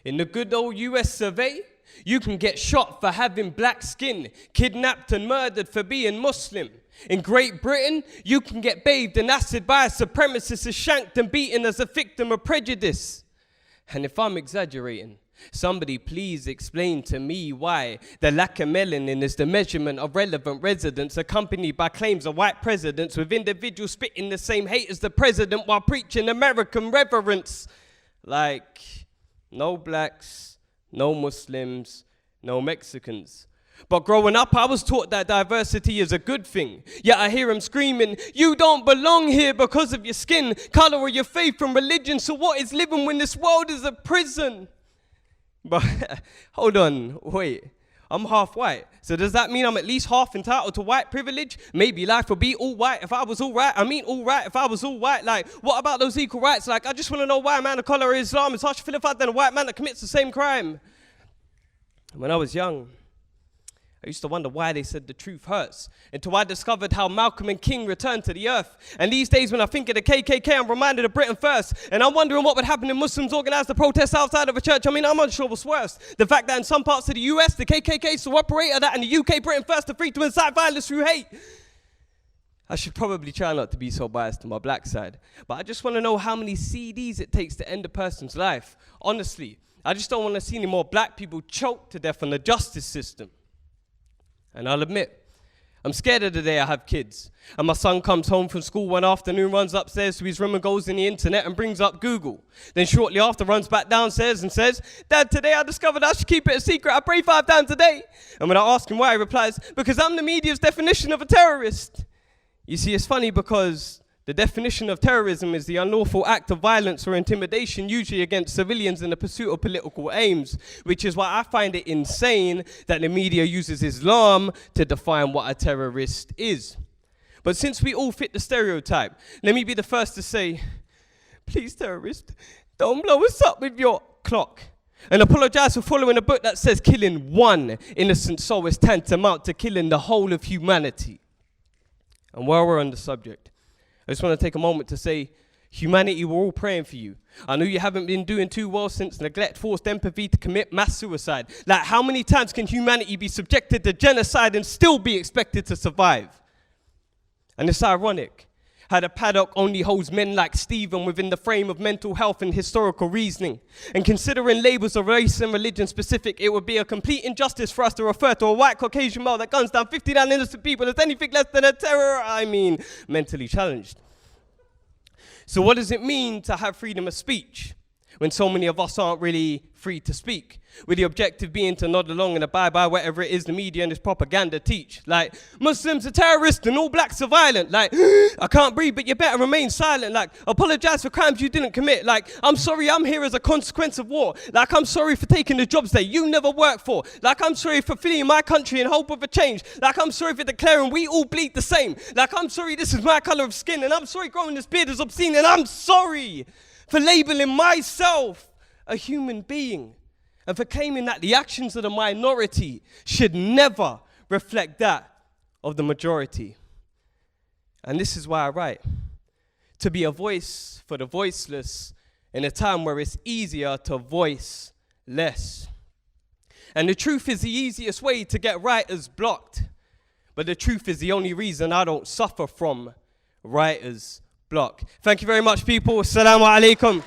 In the good old US of A, you can get shot for having black skin, kidnapped and murdered for being Muslim. In Great Britain, you can get bathed in acid by a supremacist, shanked and beaten as a victim of prejudice. And if I'm exaggerating, somebody please explain to me why the lack of melanin is the measurement of relevant residents, accompanied by claims of white presidents, with individuals spitting the same hate as the president while preaching American reverence. Like, no blacks, no Muslims, no Mexicans. But growing up, I was taught that diversity is a good thing. Yet I hear him screaming, you don't belong here because of your skin, color, or your faith and religion. So what is living when this world is a prison? But hold on, wait. I'm half white. So does that mean I'm at least half entitled to white privilege? Maybe life would be all white if I was all right. I mean all right if I was all white. Like, what about those equal rights? Like, I just want to know why a man of color is Islam is harsh vilified than a white man that commits the same crime. When I was young, I used to wonder why they said the truth hurts, until I discovered how Malcolm and King returned to the earth. And these days when I think of the KKK, I'm reminded of Britain first. And I'm wondering what would happen if Muslims organized the protests outside of a church. I mean, I'm unsure what's worse. The fact that in some parts of the US, the KKK still operate, or that in the UK, Britain first are free to incite violence through hate. I should probably try not to be so biased to my black side. But I just want to know how many CDs it takes to end a person's life. Honestly, I just don't want to see any more black people choked to death on the justice system. And I'll admit, I'm scared of the day I have kids. And my son comes home from school one afternoon, runs upstairs to his room and goes in the internet and brings up Google. Then shortly after runs back downstairs and says, Dad, today I discovered I should keep it a secret. I pray 5 times a day. And when I ask him why, he replies, because I'm the media's definition of a terrorist. You see, it's funny because the definition of terrorism is the unlawful act of violence or intimidation, usually against civilians in the pursuit of political aims, which is why I find it insane that the media uses Islam to define what a terrorist is. But since we all fit the stereotype, let me be the first to say, please, terrorist, don't blow us up with your clock. And apologize for following a book that says killing one innocent soul is tantamount to killing the whole of humanity. And while we're on the subject, I just want to take a moment to say, humanity, we're all praying for you. I know you haven't been doing too well since neglect forced empathy to commit mass suicide. Like, how many times can humanity be subjected to genocide and still be expected to survive? And it's ironic how the paddock only holds men like Stephen within the frame of mental health and historical reasoning. And considering labels of race and religion specific, it would be a complete injustice for us to refer to a white Caucasian male that guns down 59 innocent people as anything less than a mentally challenged. So what does it mean to have freedom of speech when so many of us aren't really free to speak? With the objective being to nod along and abide by whatever it is the media and its propaganda teach. Like, Muslims are terrorists and all blacks are violent. Like, I can't breathe, but you better remain silent. Like, apologize for crimes you didn't commit. Like, I'm sorry I'm here as a consequence of war. Like, I'm sorry for taking the jobs that you never worked for. Like, I'm sorry for fleeing my country in hope of a change. Like, I'm sorry for declaring we all bleed the same. Like, I'm sorry this is my color of skin, and I'm sorry growing this beard is obscene, and I'm sorry for labeling myself a human being, and for claiming that the actions of the minority should never reflect that of the majority. And this is why I write, to be a voice for the voiceless in a time where it's easier to voice less. And the truth is the easiest way to get writers blocked, but the truth is the only reason I don't suffer from writer's block. Thank you very much, people. Assalamu alaikum.